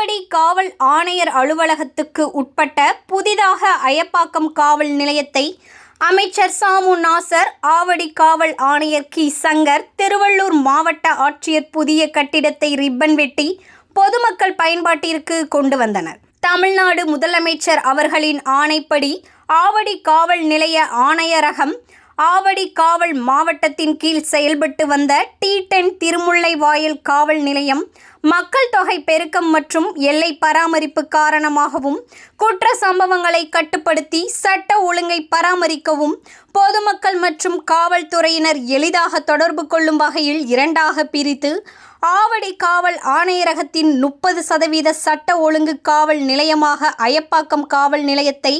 ஆவடி காவல் ஆணையர் அலுவலகத்துக்கு உட்பட்ட புதிதாக அயப்பாக்கம் காவல் நிலையத்தை அமைச்சர் சாமு நாசர், ஆவடி காவல் ஆணையர் கி. சங்கர், திருவள்ளூர் மாவட்ட ஆட்சியர் புதிய கட்டிடத்தை ரிப்பன் வெட்டி பொதுமக்கள் பயன்பாட்டிற்கு கொண்டு வந்தனர். தமிழ்நாடு முதலமைச்சர் அவர்களின் ஆணைப்படி ஆவடி காவல் நிலைய ஆணையரகம் ஆவடி காவல் மாவட்டத்தின் கீழ் செயல்பட்டு வந்த T10 திருமுல்லைவாயல் காவல் நிலையம் மக்கள் தொகை பெருக்கம் மற்றும் எல்லை பராமரிப்பு காரணமாகவும் குற்ற சம்பவங்களை கட்டுப்படுத்தி சட்ட ஒழுங்கை பராமரிக்கவும் பொதுமக்கள் மற்றும் காவல்துறையினர் எளிதாக தொடர்பு கொள்ளும் வகையில் இரண்டாக பிரித்து ஆவடி காவல் ஆணையரகத்தின் 30% சட்ட ஒழுங்கு காவல் நிலையமாக அயப்பாக்கம் காவல் நிலையத்தை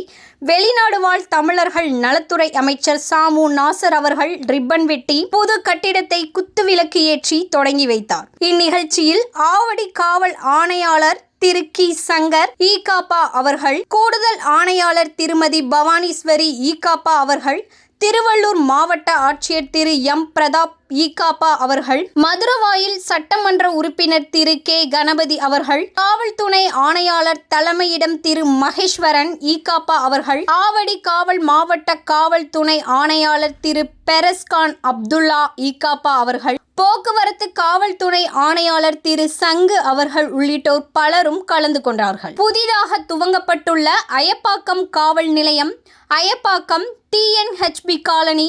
வெளிநாடு வாழ் தமிழர்கள் நலத்துறை அமைச்சர் சாமு நாசர் அவர்கள் ரிப்பன் வெட்டி புது கட்டிடத்தை குத்துவிளக்கு ஏற்றி தொடங்கி வைத்தார். இந்நிகழ்ச்சியில் ஆவடி காவல் ஆணையாளர் திரு கி. சங்கர் ஈகாப்பா அவர்கள், கூடுதல் ஆணையாளர் திருமதி பவானீஸ்வரி ஈகாப்பா அவர்கள், திருவள்ளூர் மாவட்ட ஆட்சியர் திரு எம். பிரதாப் ஈகாப்பா அவர்கள், மதுரவாயில் சட்டமன்ற உறுப்பினர் திரு கே. கணபதி அவர்கள், காவல் துணை ஆணையாளர் தலைமையிடம் திரு மகேஸ்வரன் ஈகாப்பா அவர்கள், ஆவடி காவல் மாவட்ட காவல் துணை ஆணையாளர் திரு பெரஸ்கான் அப்துல்லா ஈகாப்பா அவர்கள், போக்குவரத்து காவல் துணை ஆணையாளர் திரு சங்கு அவர்கள் உள்ளிட்டோர் பலரும் கலந்து கொண்டார்கள். புதிதாக துவங்கப்பட்டுள்ள அயப்பாக்கம் காவல் நிலையம் அயப்பாக்கம் TNHB காலனி,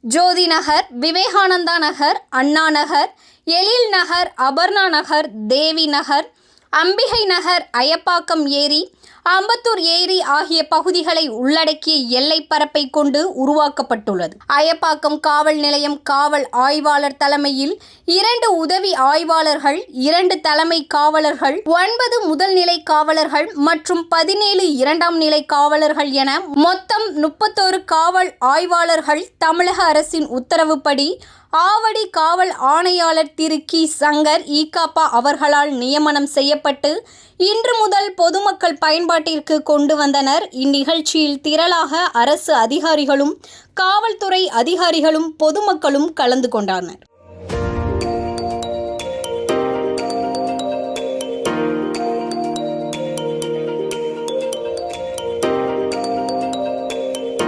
ஜோதி நகர், விவேகானந்தா நகர், அண்ணா நகர், எழில் நகர், அபர்ணா நகர், தேவி நகர், அம்பிகை நகர், அயப்பாக்கம் ஏரி, அம்பத்தூர் ஏரி ஆகிய பகுதிகளை உள்ளடக்கிய எல்லை பரப்பை கொண்டு உருவாக்கப்பட்டுள்ளது. அயப்பாக்கம் காவல் நிலையம் காவல் ஆய்வாளர் தலைமையில் 2 உதவி ஆய்வாளர்கள், 2 தலைமை காவலர்கள், 9 முதல்நிலை காவலர்கள் மற்றும் 17 இரண்டாம் நிலை காவலர்கள் என மொத்தம் 31 காவல் ஆய்வாளர்கள் தமிழக அரசின் உத்தரவுப்படி ஆவடி காவல் ஆணையாளர் திரு கி. சங்கர் ஈகாப்பா அவர்களால் நியமனம் செய்யப்பட்டு இன்று முதல் பொதுமக்கள் பயன்பாட்டிற்கு கொண்டு வந்தனர். இந்நிகழ்ச்சியில் திரளாக அரசு அதிகாரிகளும் காவல்துறை அதிகாரிகளும் பொதுமக்களும் கலந்து கொண்டனர்.